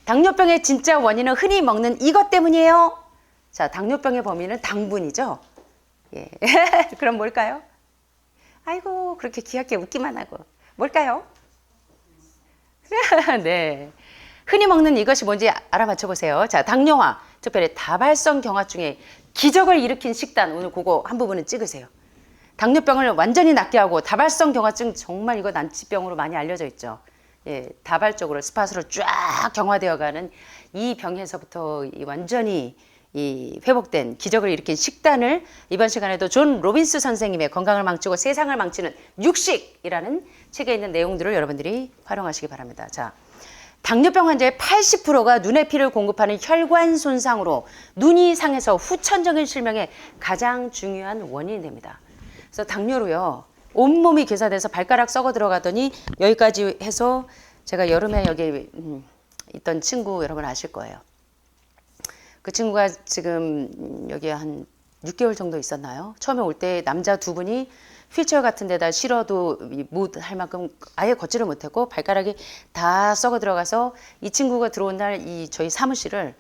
당뇨병의 진짜 원인은 흔히 먹는 이것 때문이에요. 자, 당뇨병의 범인은 당분이죠. 예. 그럼 뭘까요? 아이고, 그렇게 귀엽게 웃기만 하고. 뭘까요? 네. 흔히 먹는 이것이 뭔지 알아맞혀 보세요. 자, 당뇨화, 특별히 다발성 경화 중에 기적을 일으킨 식단, 오늘 그거 한 부분은 찍으세요. 당뇨병을 완전히 낫게 하고 다발성 경화증, 정말 이거 난치병으로 많이 알려져 있죠. 예, 다발적으로 스팟으로 쫙 경화되어가는 이 병에서부터 완전히 회복된 기적을 일으킨 식단을 이번 시간에도 존 로빈스 선생님의 건강을 망치고 세상을 망치는 육식이라는 책에 있는 내용들을 여러분들이 활용하시기 바랍니다. 자, 당뇨병 환자의 80%가 눈의 피를 공급하는 혈관 손상으로 눈이 상해서 후천적인 실명의 가장 중요한 원인이 됩니다. 그래서 당뇨로요, 온몸이 괴사돼서 발가락 썩어 들어가더니 여기까지 해서, 제가 여름에 여기 있던 친구 여러분 아실 거예요. 그 친구가 지금 여기 한 6개월 정도 있었나요? 처음에 올 때 남자 두 분이 휠체어 같은 데다 실어도 못 할 만큼 아예 걷지를 못했고 발가락이 다 썩어 들어가서, 이 친구가 들어온 날 저희 사무실을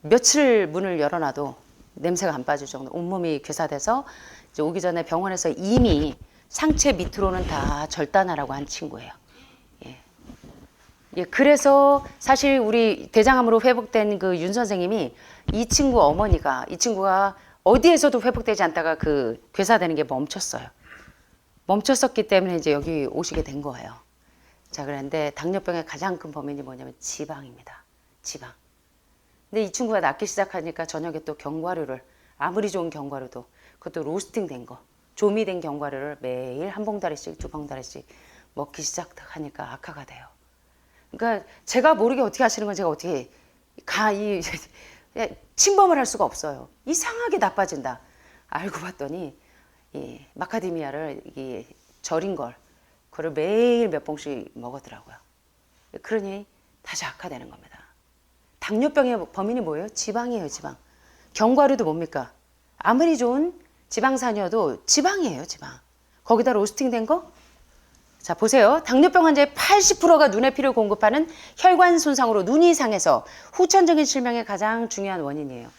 며칠 문을 열어놔도 냄새가 안 빠질 정도 온몸이 괴사돼서 이제 오기 전에 병원에서 이미 상체 밑으로는 다 절단하라고 한 친구예요. 예, 그래서 사실 우리 대장암으로 회복된 그 윤 선생님이 이 친구 어머니가, 이 친구가 어디에서도 회복되지 않다가 그 괴사되는 게 멈췄어요. 멈췄었기 때문에 이제 여기 오시게 된 거예요. 자, 그런데 당뇨병의 가장 큰 범인이 뭐냐면 지방입니다. 지방. 근데 이 친구가 낫기 시작하니까 저녁에 또 견과류를, 아무리 좋은 견과류도 그것도 로스팅 된 거, 조미된 견과류를 매일 한 봉다리씩 두 봉다리씩 먹기 시작하니까 악화가 돼요. 그러니까 제가 모르게 어떻게 하시는 건 제가 어떻게 침범을 할 수가 없어요. 이상하게 나빠진다. 알고 봤더니 이 마카데미아를 절인 걸, 그걸 매일 몇 봉씩 먹었더라고요. 그러니 다시 악화되는 겁니다. 당뇨병의 범인이 뭐예요? 지방이에요, 지방. 견과류도 뭡니까? 아무리 좋은 지방산이어도 지방이에요, 지방. 거기다 로스팅된 거? 자, 보세요. 당뇨병 환자의 80%가 눈의 피를 공급하는 혈관 손상으로 눈이 상해서 후천적인 실명의 가장 중요한 원인이에요.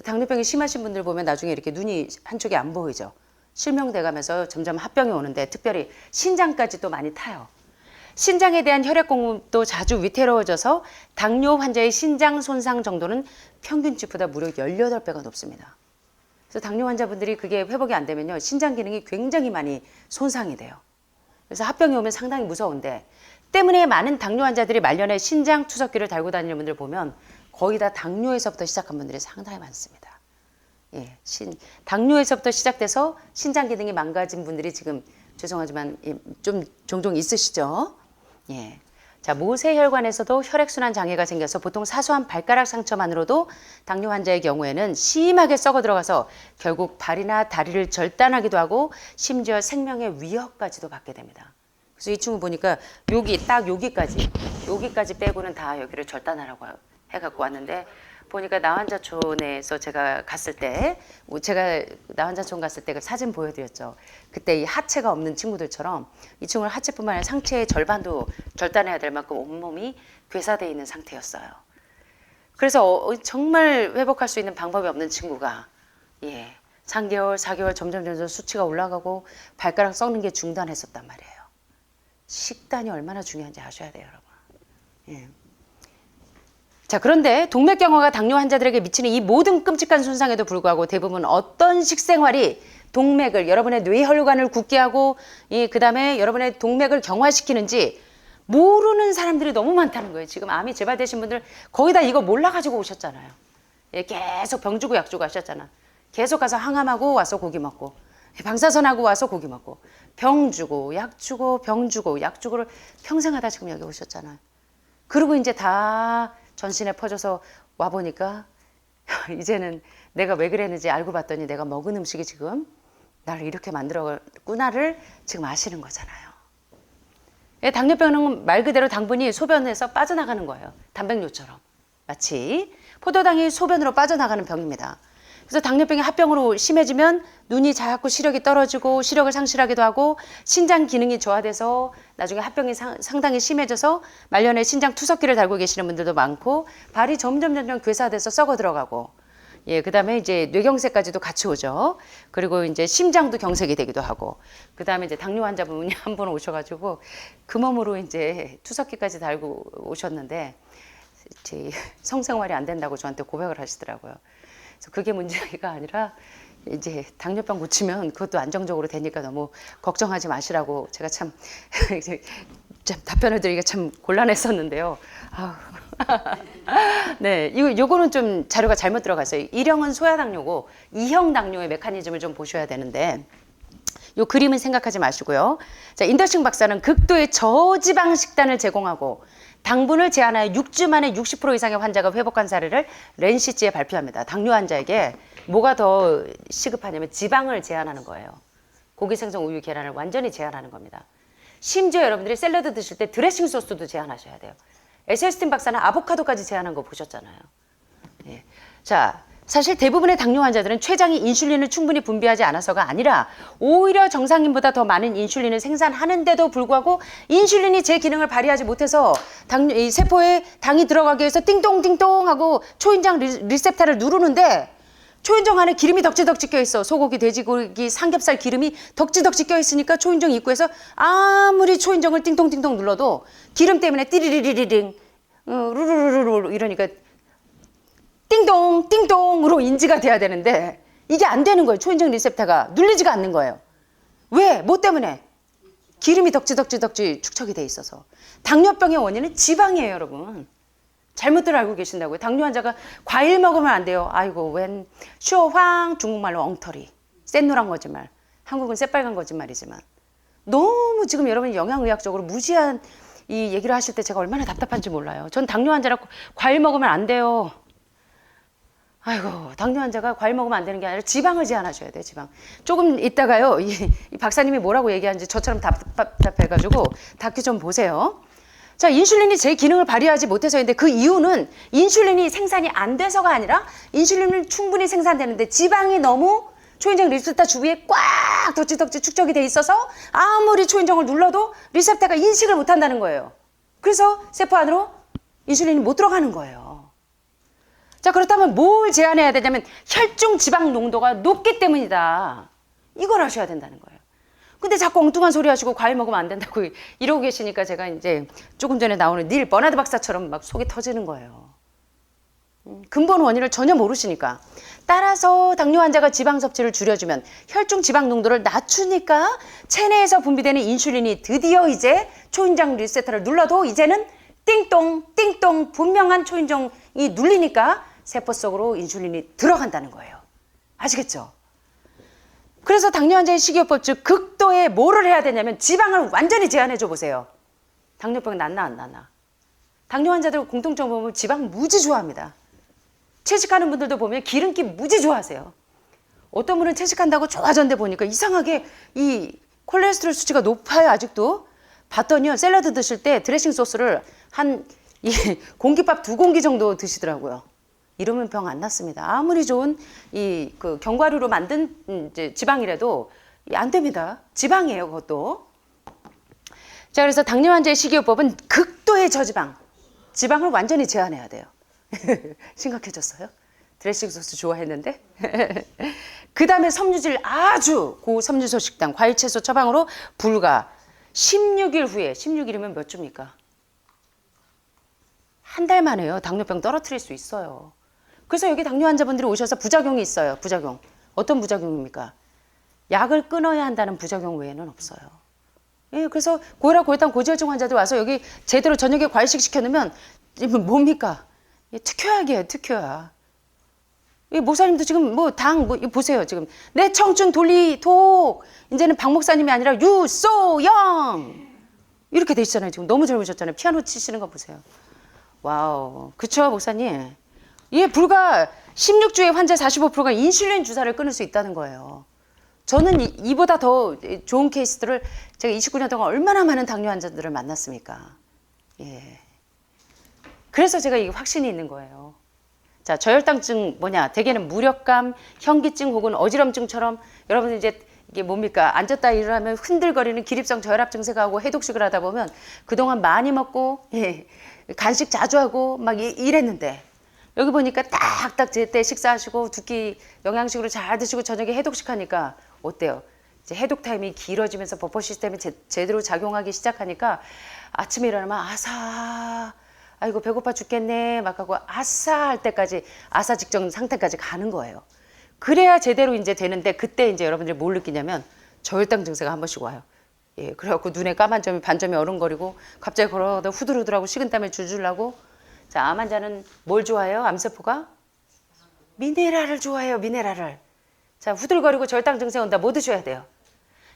당뇨병이 심하신 분들 보면 나중에 이렇게 눈이 한쪽이 안 보이죠. 실명돼 가면서 점점 합병이 오는데, 특별히 신장까지 또 많이 타요. 신장에 대한 혈액 공급도 자주 위태로워져서 당뇨 환자의 신장 손상 정도는 평균치보다 무려 18배가 높습니다. 그래서 당뇨 환자분들이 그게 회복이 안 되면요, 신장 기능이 굉장히 많이 손상이 돼요. 그래서 합병이 오면 상당히 무서운데, 때문에 많은 당뇨 환자들이 말년에 신장 투석기를 달고 다니는 분들 보면 거의 다 당뇨에서부터 시작한 분들이 상당히 많습니다. 예, 당뇨에서부터 시작돼서 신장 기능이 망가진 분들이 지금 죄송하지만 좀 종종 있으시죠. 예. 자, 모세혈관에서도 혈액순환 장애가 생겨서 보통 사소한 발가락 상처만으로도 당뇨 환자의 경우에는 심하게 썩어 들어가서 결국 발이나 다리를 절단하기도 하고 심지어 생명의 위협까지도 받게 됩니다. 그래서 이 친구 보니까 여기까지 빼고는 다 여기를 절단하라고 해갖고 왔는데, 보니까 나환자촌에서 제가 갔을 때, 제가 나환자촌 갔을 때 그 사진 보여드렸죠. 그때 이 하체가 없는 친구들처럼 이 친구는 하체뿐만 아니라 상체의 절반도 절단해야 될 만큼 온몸이 괴사되어 있는 상태였어요. 그래서 정말 회복할 수 있는 방법이 없는 친구가 3개월, 4개월 점점 수치가 올라가고 발가락 썩는 게 중단했었단 말이에요. 식단이 얼마나 중요한지 아셔야 돼요, 여러분. 예. 자, 그런데 동맥경화가 당뇨 환자들에게 미치는 이 모든 끔찍한 손상에도 불구하고 대부분 어떤 식생활이 동맥을, 여러분의 뇌혈관을 굳게 하고 그 다음에 여러분의 동맥을 경화시키는지 모르는 사람들이 너무 많다는 거예요. 지금 암이 재발되신 분들 거의 다 이거 몰라가지고 오셨잖아요. 예, 계속 병 주고 약 주고 하셨잖아. 계속 가서 항암하고 와서 고기 먹고, 방사선하고 와서 고기 먹고, 병 주고 약 주고 병 주고 약 주고를 평생 하다 지금 여기 오셨잖아요. 그리고 이제 다 전신에 퍼져서 와보니까 이제는 내가 왜 그랬는지 알고 봤더니 내가 먹은 음식이 지금 나를 이렇게 만들었구나를 지금 아시는 거잖아요. 당뇨병은 말 그대로 당분이 소변에서 빠져나가는 거예요. 단백뇨처럼. 마치 포도당이 소변으로 빠져나가는 병입니다. 그래서 당뇨병이 합병으로 심해지면 눈이 자꾸 시력이 떨어지고 시력을 상실하기도 하고 신장 기능이 저하돼서 나중에 합병이 상당히 심해져서 말년에 신장 투석기를 달고 계시는 분들도 많고 발이 점점 괴사돼서 썩어 들어가고 예, 그다음에 이제 뇌경색까지도 같이 오죠. 그리고 이제 심장도 경색이 되기도 하고 그다음에 이제 당뇨 환자분이 한 번 오셔가지고 그 몸으로 이제 투석기까지 달고 오셨는데 제 성생활이 안 된다고 저한테 고백을 하시더라고요. 그래서 그게 문제가 아니라 이제 당뇨병 고치면 그것도 안정적으로 되니까 너무 걱정하지 마시라고 제가 참 답변을 드리기가 참 곤란했었는데요. 네, 요거는 좀 자료가 잘못 들어갔어요. 1형은 소아당뇨고 2형 당뇨의 메커니즘을 좀 보셔야 되는데 요 그림은 생각하지 마시고요. 자, 인더싱 박사는 극도의 저지방 식단을 제공하고 당분을 제한하여 6주 만에 60% 이상의 환자가 회복한 사례를 랜시지에 발표합니다. 당뇨 환자에게 뭐가 더 시급하냐면 지방을 제한하는 거예요. 고기, 생선, 우유, 계란을 완전히 제한하는 겁니다. 심지어 여러분들이 샐러드 드실 때 드레싱 소스도 제한하셔야 돼요. 에셀스틴 박사는 아보카도까지 제한한 거 보셨잖아요. 예. 자, 사실 대부분의 당뇨 환자들은 췌장이 인슐린을 충분히 분비하지 않아서가 아니라 오히려 정상인보다 더 많은 인슐린을 생산하는데도 불구하고 인슐린이 제 기능을 발휘하지 못해서 이 세포에 당이 들어가기 위해서 띵동띵동 하고 초인장 리셉터를 누르는데 초인종 안에 기름이 덕지덕지 껴있어. 소고기, 돼지고기, 삼겹살 기름이 덕지덕지 껴있으니까 초인종 입구에서 아무리 초인종을 띵동띵동 눌러도 기름 때문에 띠리리리링 루루루루 이러니까 띵동 띵동으로 인지가 돼야 되는데 이게 안 되는 거예요. 초인종 리셉터가 눌리지가 않는 거예요. 왜? 뭐 때문에? 기름이 덕지덕지 축적이 돼 있어서. 당뇨병의 원인은 지방이에요, 여러분. 잘못들 알고 계신다고요. 당뇨 환자가 과일 먹으면 안 돼요. 아이고 웬 쇼황, 중국말로 엉터리, 샛노란 거짓말, 한국은 새빨간 거짓말이지만 너무 지금 여러분이 영양의학적으로 무지한 이 얘기를 하실 때 제가 얼마나 답답한지 몰라요. 전 당뇨 환자라 과일 먹으면 안 돼요. 아이고, 당뇨 환자가 과일 먹으면 안 되는 게 아니라 지방을 제한하셔야 돼요. 지방. 조금 있다가요, 이 박사님이 뭐라고 얘기하는지 저처럼 답답해가지고 다큐 좀 보세요. 자, 인슐린이 제 기능을 발휘하지 못해서인데 그 이유는 인슐린이 생산이 안 돼서가 아니라 인슐린은 충분히 생산되는데 지방이 너무 초인종 리셉터 주위에 꽉 덕지덕지 축적이 돼 있어서 아무리 초인종을 눌러도 리셉터가 인식을 못 한다는 거예요. 그래서 세포 안으로 인슐린이 못 들어가는 거예요. 자, 그렇다면 뭘 제한해야 되냐면 혈중 지방 농도가 높기 때문이다. 이걸 하셔야 된다는 거예요. 근데 자꾸 엉뚱한 소리 하시고 과일 먹으면 안 된다고 이러고 계시니까 제가 이제 조금 전에 나오는 닐 버나드 박사처럼 막 속이 터지는 거예요. 근본 원인을 전혀 모르시니까. 따라서 당뇨 환자가 지방 섭취를 줄여주면 혈중 지방 농도를 낮추니까 체내에서 분비되는 인슐린이 드디어 이제 초인종 리셉터를 눌러도 이제는 띵동 띵동 분명한 초인종이 눌리니까 세포 속으로 인슐린이 들어간다는 거예요. 아시겠죠? 그래서 당뇨 환자의 식이요법 즉 극도의 뭐를 해야 되냐면 지방을 완전히 제한해 줘 보세요. 당뇨병 낫나 안 나나. 당뇨 환자들 공통점을 보면 지방 무지 좋아합니다. 채식하는 분들도 보면 기름기 무지 좋아하세요. 어떤 분은 채식한다고 좋아졌는데 보니까 이상하게 이 콜레스테롤 수치가 높아요. 아직도. 봤더니요, 샐러드 드실 때 드레싱 소스를 한 공깃밥 2공기 정도 드시더라고요. 이러면 병 안 났습니다. 아무리 좋은 그 견과류로 만든 이제 지방이라도 안 됩니다. 지방이에요, 그것도. 자, 그래서 당뇨 환자의 식이요법은 극도의 저지방, 지방을 완전히 제한해야 돼요. 심각해졌어요? 드레싱 소스 좋아했는데? 그 다음에 섬유질 아주 고섬유소 식단, 과일, 채소 처방으로 불과 16일 후에, 16일이면 몇 주입니까? 한 달 만에요. 당뇨병 떨어뜨릴 수 있어요. 그래서 여기 당뇨 환자분들이 오셔서 부작용이 있어요. 부작용. 어떤 부작용입니까? 약을 끊어야 한다는 부작용 외에는 없어요. 예, 그래서 고혈압, 고혈당, 고지혈증 환자들 와서 여기 제대로 저녁에 과일식 시켜놓으면 뭡니까? 예, 특효약이에요. 특효약. 이 목사님도 지금 보세요. 지금 내 청춘 돌리톡 이제는 박 목사님이 아니라 유소영 이렇게 돼 있잖아요. 지금 너무 젊으셨잖아요. 피아노 치시는 거 보세요. 와우, 그쵸 목사님? 예, 불과 16주에 환자 45%가 인슐린 주사를 끊을 수 있다는 거예요. 저는 이보다 더 좋은 케이스들을 제가 29년 동안 얼마나 많은 당뇨 환자들을 만났습니까? 예. 그래서 제가 이 확신이 있는 거예요. 자, 저혈당증 뭐냐? 대개는 무력감, 현기증 혹은 어지럼증처럼 여러분 이제 이게 뭡니까? 앉았다 일어나면 흔들거리는 기립성 저혈압 증세가 오고 해독식을 하다 보면 그동안 많이 먹고 예, 간식 자주 하고 막 이랬는데 여기 보니까 딱딱 제때 식사하시고 두 끼 영양식으로 잘 드시고 저녁에 해독식 하니까 어때요? 이제 해독 타임이 길어지면서 버퍼 시스템이 제대로 작용하기 시작하니까 아침에 일어나면 아사 아이고 배고파 죽겠네 막 하고 아싸 할 때까지 아사 직전 상태까지 가는 거예요. 그래야 제대로 이제 되는데 그때 이제 여러분들이 뭘 느끼냐면 저혈당 증세가 한 번씩 와요. 예, 그래갖고 눈에 까만 점이 반점이 어른거리고 갑자기 걸어가다 후들후들하고 식은땀에 줄줄 나고. 자, 암 환자는 뭘 좋아해요? 암세포가? 미네랄을 좋아해요. 미네랄을. 자, 후들거리고 저혈당 증세 온다. 뭐 드셔야 돼요?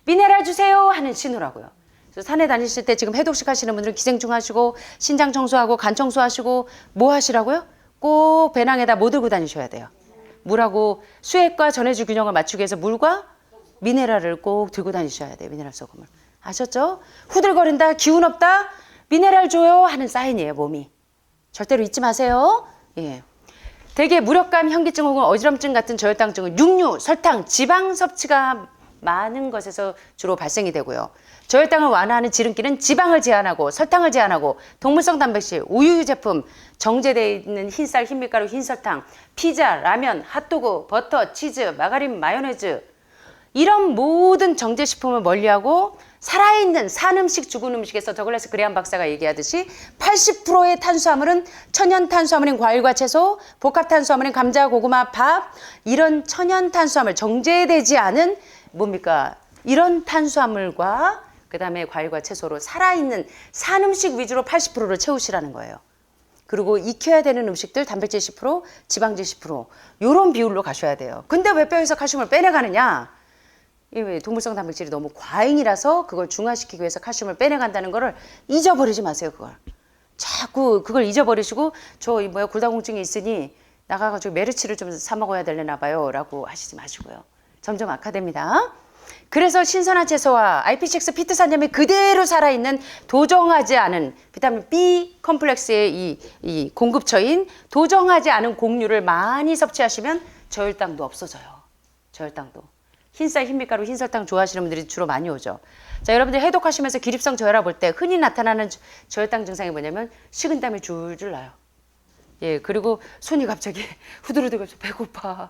미네랄 주세요 하는 신호라고요. 그래서 산에 다니실 때 지금 해독식 하시는 분들은 기생충 하시고 신장 청소하고 간 청소하시고 뭐 하시라고요? 꼭 배낭에다 뭐 들고 다니셔야 돼요? 물하고 수액과 전해질 균형을 맞추기 위해서 물과 미네랄을 꼭 들고 다니셔야 돼요. 미네랄 소금을. 아셨죠? 후들거린다, 기운 없다, 미네랄 줘요 하는 사인이에요. 몸이. 절대로 잊지 마세요. 예. 대개 무력감, 현기증 혹은 어지럼증 같은 저혈당증은 육류, 설탕, 지방 섭취가 많은 것에서 주로 발생이 되고요. 저혈당을 완화하는 지름길은 지방을 제한하고 설탕을 제한하고 동물성 단백질, 우유 제품, 정제되어 있는 흰쌀, 흰밀가루, 흰설탕, 피자, 라면, 핫도그, 버터, 치즈, 마가린, 마요네즈 이런 모든 정제식품을 멀리하고 살아있는 산 음식, 죽은 음식에서 더글라스 그레함 박사가 얘기하듯이 80%의 탄수화물은 천연 탄수화물인 과일과 채소, 복합 탄수화물인 감자, 고구마, 밥 이런 천연 탄수화물 정제되지 않은 뭡니까? 이런 탄수화물과 그 다음에 과일과 채소로 살아있는 산 음식 위주로 80%를 채우시라는 거예요. 그리고 익혀야 되는 음식들 단백질 10%, 지방질 10% 이런 비율로 가셔야 돼요. 근데 왜 뼈에서 칼슘을 빼내가느냐? 이 동물성 단백질이 너무 과잉이라서 그걸 중화시키기 위해서 칼슘을 빼내간다는 거를 잊어버리지 마세요. 그걸 자꾸 그걸 잊어버리시고 저 뭐야 골다공증이 있으니 나가가지고 메르치를 좀 사 먹어야 되려나 봐요 라고 하시지 마시고요. 점점 악화됩니다. 그래서 신선한 채소와 IP6 피트산염이 그대로 살아있는 도정하지 않은 비타민 B 컴플렉스의 이 공급처인 도정하지 않은 곡류를 많이 섭취하시면 저혈당도 없어져요. 저혈당도. 흰쌀, 흰밀가루, 흰설탕 좋아하시는 분들이 주로 많이 오죠. 자, 여러분들 해독하시면서 기립성 저혈압 올 때 흔히 나타나는 저혈당 증상이 뭐냐면 식은땀이 줄줄 나요. 예, 그리고 손이 갑자기 후들후들 배고파.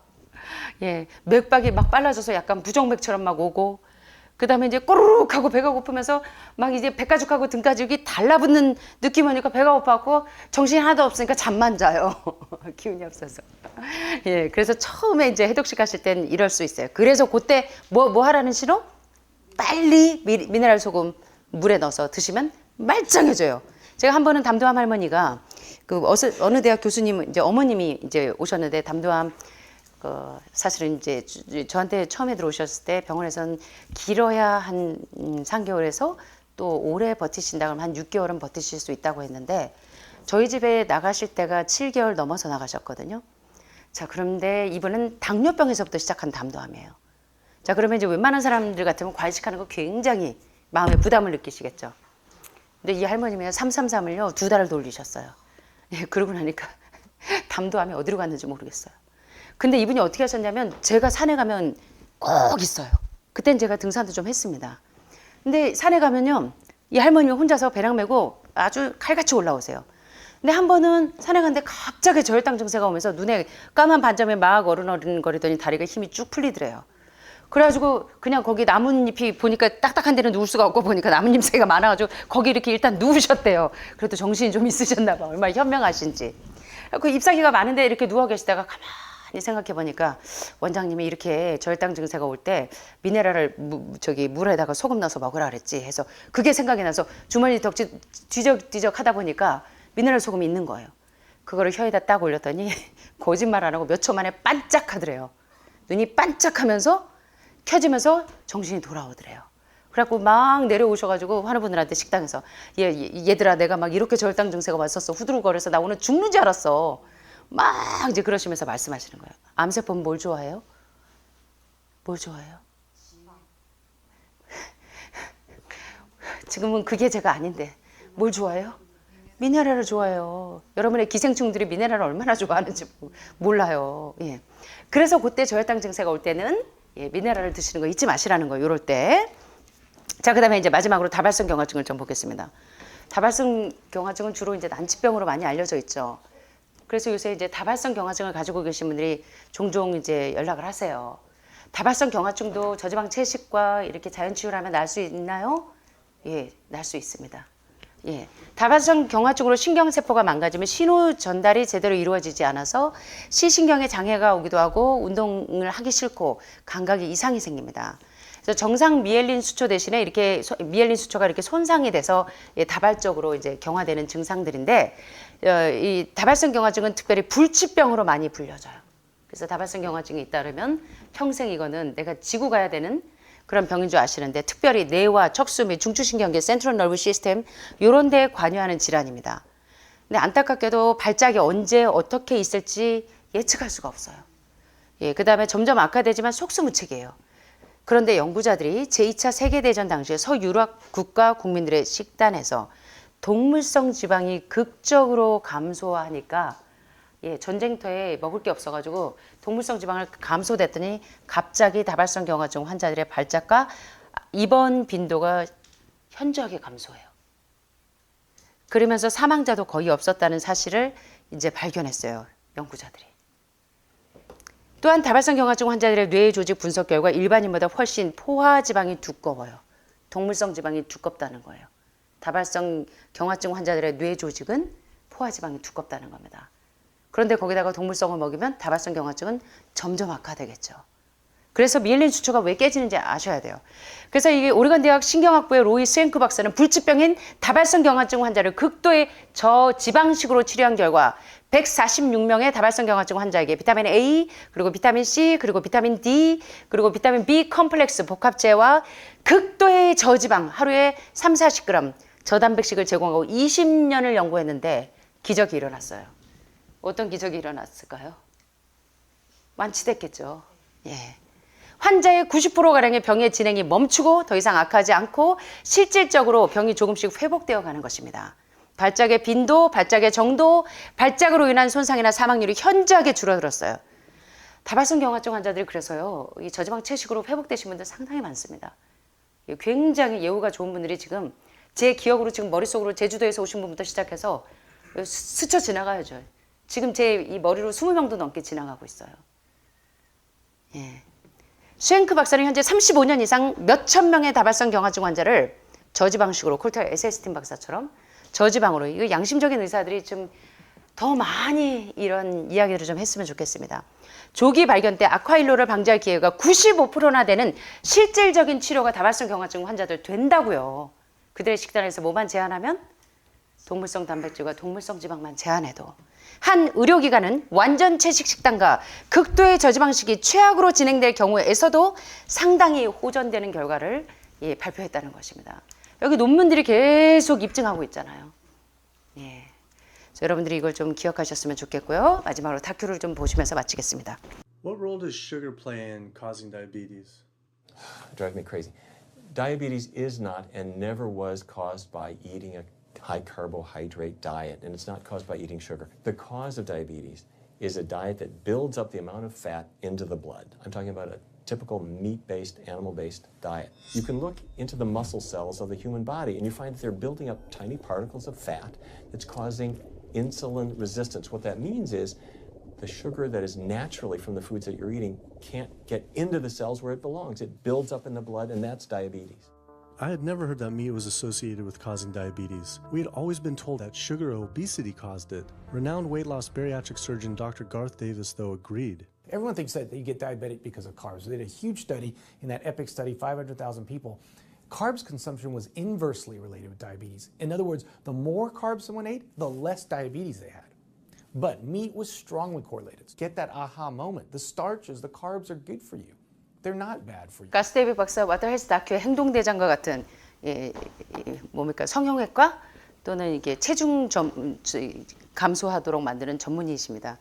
예, 맥박이 막 빨라져서 약간 부정맥처럼 막 오고, 그 다음에 이제 꼬르륵 하고 배가 고프면서 막 이제 배가죽하고 등가죽이 달라붙는 느낌 오니까 배가 고파갖고 정신이 하나도 없으니까 잠만 자요. 기운이 없어서. 예, 그래서 처음에 이제 해독식 하실 땐 이럴 수 있어요. 그래서 그때 뭐 하라는 신호? 빨리 미네랄 소금 물에 넣어서 드시면 말짱해져요. 제가 한 번은 담도암 할머니가 그 어느 대학 교수님 이제 어머님이 이제 오셨는데 담도암 사실은 이제 저한테 처음에 들어오셨을 때 병원에서는 길어야 한 3개월에서 또 오래 버티신다 그러면 한 6개월은 버티실 수 있다고 했는데 저희 집에 나가실 때가 7개월 넘어서 나가셨거든요. 자, 그런데 이분은 당뇨병에서부터 시작한 담도암이에요. 자, 그러면 이제 웬만한 사람들 같으면 과일식하는 거 굉장히 마음에 부담을 느끼시겠죠. 근데 이 할머님이 333을요 2달을 돌리셨어요. 예, 그러고 나니까 담도암이 어디로 갔는지 모르겠어요. 근데 이분이 어떻게 하셨냐면 제가 산에 가면 꼭 있어요. 그땐 제가 등산도 좀 했습니다. 근데 산에 가면요 이 할머님이 혼자서 배낭 메고 아주 칼같이 올라오세요. 근데 한 번은 산에 갔는데 갑자기 저혈당 증세가 오면서 눈에 까만 반점에 막 어른어른거리더니 다리가 힘이 쭉 풀리더래요. 그래가지고 그냥 거기 나뭇잎이 보니까 딱딱한 데는 누울 수가 없고 보니까 나뭇잎새가 많아가지고 거기 이렇게 일단 누우셨대요. 그래도 정신이 좀 있으셨나 봐. 얼마나 현명하신지. 그 잎사귀가 많은데 이렇게 누워 계시다가 가만히 생각해 보니까 원장님이 이렇게 저혈당 증세가 올 때 미네랄을 물에다가 소금 넣어서 먹으라 그랬지 해서 그게 생각이 나서 주머니 덕지 뒤적뒤적 하다 보니까 미네랄 소금이 있는 거예요. 그거를 혀에다 딱 올렸더니 거짓말 안 하고 몇 초 만에 반짝하더래요. 눈이 반짝하면서 켜지면서 정신이 돌아오더래요. 그래갖고 막 내려오셔가지고 환우분들한테 식당에서 얘들아 내가 막 이렇게 저혈당 증세가 왔었어. 후들거려서 나 오늘 죽는 줄 알았어. 막 이제 그러시면서 말씀하시는 거예요. 암세포는 뭘 좋아해요? 뭘 좋아해요? 지금은 그게 제가 아닌데 뭘 좋아해요? 미네랄을 좋아해요. 여러분의 기생충들이 미네랄을 얼마나 좋아하는지 몰라요. 예. 그래서 그때 저혈당 증세가 올 때는 예, 미네랄을 드시는 거 잊지 마시라는 거, 요럴 때. 자, 그 다음에 이제 마지막으로 다발성 경화증을 좀 보겠습니다. 다발성 경화증은 주로 이제 난치병으로 많이 알려져 있죠. 그래서 요새 이제 다발성 경화증을 가지고 계신 분들이 종종 이제 연락을 하세요. 다발성 경화증도 저지방 채식과 이렇게 자연 치유를 하면 날 수 있나요? 예, 날 수 있습니다. 예, 다발성 경화증으로 신경세포가 망가지면 신호 전달이 제대로 이루어지지 않아서 시신경에 장애가 오기도 하고 운동을 하기 싫고 감각에 이상이 생깁니다. 그래서 정상 미엘린 수초 대신에 이렇게 미엘린 수초가 이렇게 손상이 돼서 예, 다발적으로 이제 경화되는 증상들인데 이 다발성 경화증은 특별히 불치병으로 많이 불려져요. 그래서 다발성 경화증이 잇따르면 평생 이거는 내가 지고 가야 되는 그런 병인 줄 아시는데 특별히 뇌와 척수 및 중추신경계 센트럴 너브 시스템 이런 데에 관여하는 질환입니다. 근데 안타깝게도 발작이 언제 어떻게 있을지 예측할 수가 없어요. 예, 그 다음에 점점 악화되지만 속수무책이에요. 그런데 연구자들이 제2차 세계대전 당시에 서유럽 국가 국민들의 식단에서 동물성 지방이 극적으로 감소하니까 예, 전쟁터에 먹을 게 없어가지고 동물성 지방을 감소됐더니 갑자기 다발성 경화증 환자들의 발작과 입원 빈도가 현저하게 감소해요. 그러면서 사망자도 거의 없었다는 사실을 이제 발견했어요, 연구자들이. 또한 다발성 경화증 환자들의 뇌 조직 분석 결과 일반인보다 훨씬 포화 지방이 두꺼워요. 동물성 지방이 두껍다는 거예요. 다발성 경화증 환자들의 뇌 조직은 포화 지방이 두껍다는 겁니다. 그런데 거기다가 동물성을 먹이면 다발성 경화증은 점점 악화되겠죠. 그래서 미엘린 수초가 왜 깨지는지 아셔야 돼요. 그래서 이게 오레곤 대학 신경학부의 로이 스웬크 박사는 불치병인 다발성 경화증 환자를 극도의 저지방식으로 치료한 결과 146명의 다발성 경화증 환자에게 비타민 A, 그리고 비타민 C, 그리고 비타민 D, 그리고 비타민 B 컴플렉스 복합제와 극도의 저지방 하루에 3, 40g 저단백식을 제공하고 20년을 연구했는데 기적이 일어났어요. 어떤 기적이 일어났을까요? 완치됐겠죠. 예. 환자의 90%가량의 병의 진행이 멈추고 더 이상 악하지 않고 실질적으로 병이 조금씩 회복되어 가는 것입니다. 발작의 빈도, 발작의 정도, 발작으로 인한 손상이나 사망률이 현저하게 줄어들었어요. 다발성 경화증 환자들이 그래서요, 이 저지방 채식으로 회복되신 분들 상당히 많습니다. 굉장히 예후가 좋은 분들이 지금 제 기억으로 지금 머릿속으로 제주도에서 오신 분부터 시작해서 스쳐 지나가야죠. 지금 제 이 머리로 20명도 넘게 지나가고 있어요. 예. 스웬크 박사는 현재 35년 이상 몇천 명의 다발성 경화증 환자를 저지방식으로 콜터 에세스틴 박사처럼 저지방으로, 이거 양심적인 의사들이 좀 더 많이 이런 이야기를 좀 했으면 좋겠습니다. 조기 발견 때 악화일로를 방지할 기회가 95%나 되는 실질적인 치료가 다발성 경화증 환자들 된다고요. 그들의 식단에서 뭐만 제한하면 동물성 단백질과 동물성 지방만 제한해도 한 의료기관은 완전 채식 식단과 극도의 저지방식이 최악으로 진행될 경우에서도 상당히 호전되는 결과를 예, 발표했다는 것입니다. 여기 논문들이 계속 입증하고 있잖아요. 예. 그래서 여러분들이 이걸 좀 기억하셨으면 좋겠고요. 마지막으로 다큐를 좀 보시면서 마치겠습니다. What role does sugar play in causing diabetes? It drives me crazy. Diabetes is not and never was caused by eating a high carbohydrate diet, and it's not caused by eating sugar. The cause of diabetes is a diet that builds up the amount of fat into the blood. I'm talking about a typical meat-based, animal-based diet. You can look into the muscle cells of the human body and you find that they're building up tiny particles of fat that's causing insulin resistance. What that means is the sugar that is naturally from the foods that you're eating can't get into the cells where it belongs. It builds up in the blood, and that's diabetes. I had never heard that meat was associated with causing diabetes. We had always been told that sugar or obesity caused it. Renowned weight loss bariatric surgeon Dr. Garth Davis, though, agreed. Everyone thinks that you get diabetic because of carbs. They did a huge study in that EPIC study, 500,000 people. Carbs consumption was inversely related with diabetes. In other words, the more carbs someone ate, the less diabetes they had. But meat was strongly correlated. Get that aha moment. The starches, the carbs are good for you. They're not bad for you. 가스 데이비 박사 와터 헬스 다큐의 행동대장과 같은 뭡니까 성형외과 또는 이게 체중 감소하도록 만드는 전문의이십니다.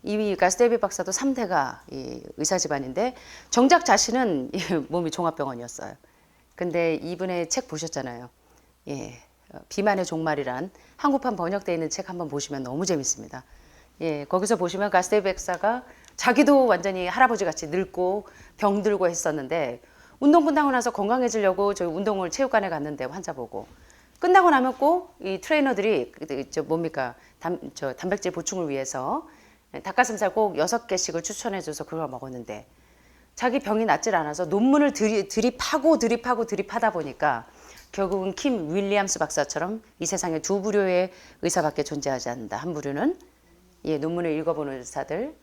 이 가스 데이비 박사도 3대가 의사 집안인데 정작 자신은 몸이 종합병원이었어요. 근데 이분의 책 보셨잖아요. 예, 비만의 종말이란 한국판 번역되어 있는 책 한번 보시면 너무 재밌습니다. 예, 거기서 보시면 가스데이 박사가 자기도 완전히 할아버지 같이 늙고 병들고 했었는데 운동 끝나고 나서 건강해지려고 저희 운동을 체육관에 갔는데 환자 보고 끝나고 나면 꼭 이 트레이너들이 단백질 보충을 위해서 닭가슴살 꼭 6개씩을 추천해줘서 그걸 먹었는데 자기 병이 낫질 않아서 논문을 들이파다 보니까 결국은 킴 윌리엄스 박사처럼 이 세상에 두 부류의 의사밖에 존재하지 않는다. 한 부류는 논문을 읽어보는 의사들,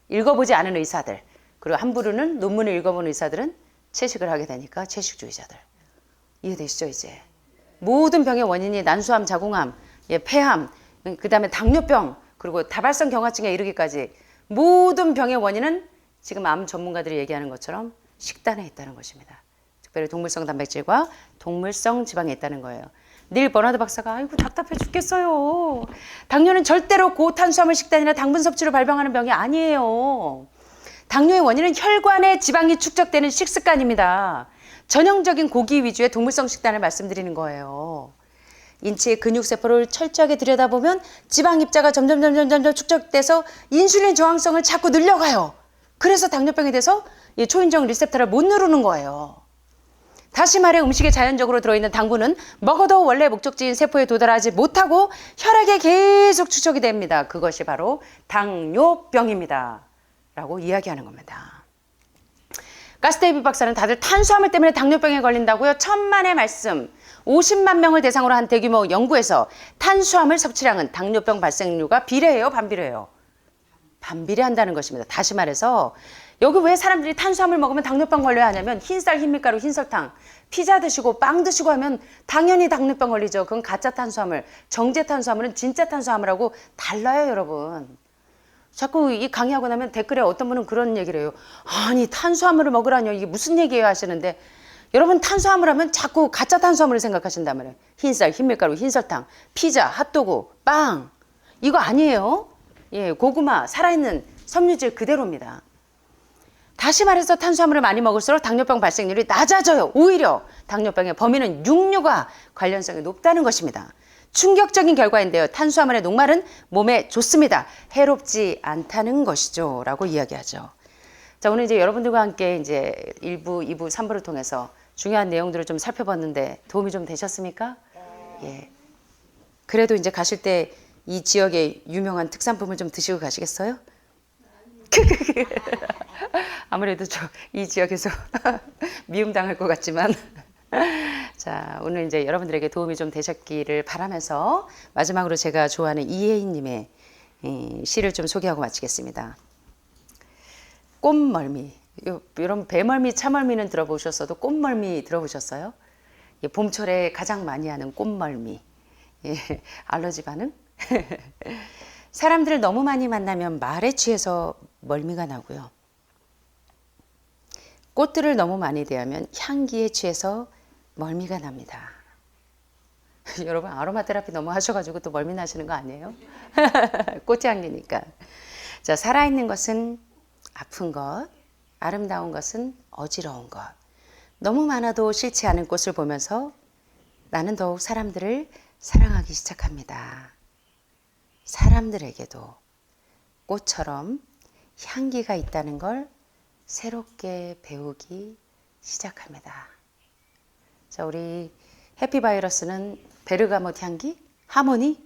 읽어보지 않은 의사들, 그리고 한 부류는 논문을 읽어본 의사들은 채식을 하게 되니까 채식주의자들. 이해되시죠 이제? 모든 병의 원인이 난수암, 자궁암, 폐암, 그 다음에 당뇨병, 그리고 다발성 경화증에 이르기까지 모든 병의 원인은 지금 암 전문가들이 얘기하는 것처럼 식단에 있다는 것입니다. 특별히 동물성 단백질과 동물성 지방에 있다는 거예요. 닐 버나드 박사가 아이고 답답해 죽겠어요. 당뇨는 절대로 고탄수화물 식단이나 당분 섭취로 발병하는 병이 아니에요. 당뇨의 원인은 혈관에 지방이 축적되는 식습관입니다. 전형적인 고기 위주의 동물성 식단을 말씀드리는 거예요. 인체의 근육세포를 철저하게 들여다보면 지방 입자가 점점 축적돼서 인슐린 저항성을 자꾸 늘려가요. 그래서 당뇨병이 돼서 이 초인종 리셉터를 못 누르는 거예요. 다시 말해 음식에 자연적으로 들어있는 당분은 먹어도 원래 목적지인 세포에 도달하지 못하고 혈액에 계속 축적이 됩니다. 그것이 바로 당뇨병입니다. 라고 이야기하는 겁니다. 가스데이비 박사는 다들 탄수화물 때문에 당뇨병에 걸린다고요? 천만의 말씀. 50만 명을 대상으로 한 대규모 연구에서 탄수화물 섭취량은 당뇨병 발생률과 비례해요? 반비례해요? 반비례한다는 것입니다. 다시 말해서 여기 왜 사람들이 탄수화물 먹으면 당뇨병 걸려야 하냐면 흰쌀, 흰밀가루, 흰설탕, 피자 드시고 빵 드시고 하면 당연히 당뇨병 걸리죠. 그건 가짜 탄수화물, 정제 탄수화물은 진짜 탄수화물하고 달라요, 여러분. 자꾸 이 강의하고 나면 댓글에 어떤 분은 그런 얘기를 해요. 아니 탄수화물을 먹으라뇨. 이게 무슨 얘기예요 하시는데 여러분 탄수화물 하면 자꾸 가짜 탄수화물을 생각하신단 말이에요. 흰쌀, 흰밀가루, 흰설탕, 피자, 핫도그, 빵. 이거 아니에요. 예, 고구마, 살아있는 섬유질 그대로입니다. 다시 말해서 탄수화물을 많이 먹을수록 당뇨병 발생률이 낮아져요. 오히려 당뇨병의 범위는 육류가 관련성이 높다는 것입니다. 충격적인 결과인데요. 탄수화물의 녹말은 몸에 좋습니다. 해롭지 않다는 것이죠. 라고 이야기하죠. 자, 오늘 이제 여러분들과 함께 이제 1부, 2부, 3부를 통해서 중요한 내용들을 좀 살펴봤는데 도움이 좀 되셨습니까? 예. 그래도 이제 가실 때 이 지역의 유명한 특산품을 좀 드시고 가시겠어요? 아무래도 이 지역에서 미움당할 것 같지만 자, 오늘 이제 여러분들에게 도움이 좀 되셨기를 바라면서 마지막으로 제가 좋아하는 이혜인님의 시를 좀 소개하고 마치겠습니다. 꽃멀미. 여러분 배멀미, 차멀미는 들어보셨어도 꽃멀미 들어보셨어요? 봄철에 가장 많이 하는 꽃멀미. 예, 알러지 반응? 사람들을 너무 많이 만나면 말에 취해서 멀미가 나고요. 꽃들을 너무 많이 대하면 향기에 취해서 멀미가 납니다. 여러분 아로마 테라피 너무 하셔가지고 또 멀미 나시는 거 아니에요? 꽃향기니까. 자, 살아있는 것은 아픈 것, 아름다운 것은 어지러운 것. 너무 많아도 싫지 않은 꽃을 보면서 나는 더욱 사람들을 사랑하기 시작합니다. 사람들에게도 꽃처럼 향기가 있다는 걸 새롭게 배우기 시작합니다. 자, 우리 해피바이러스는 베르가못 향기? 하모니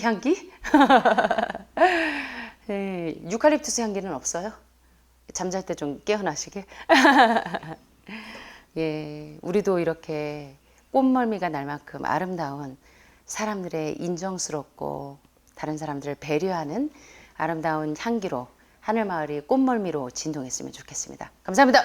향기? 네, 유칼립투스 향기는 없어요? 잠잘 때 좀 깨어나시게. 예, 우리도 이렇게 꽃멀미가 날 만큼 아름다운 사람들의 인정스럽고 다른 사람들을 배려하는 아름다운 향기로 하늘마을이 꽃멀미로 진동했으면 좋겠습니다. 감사합니다.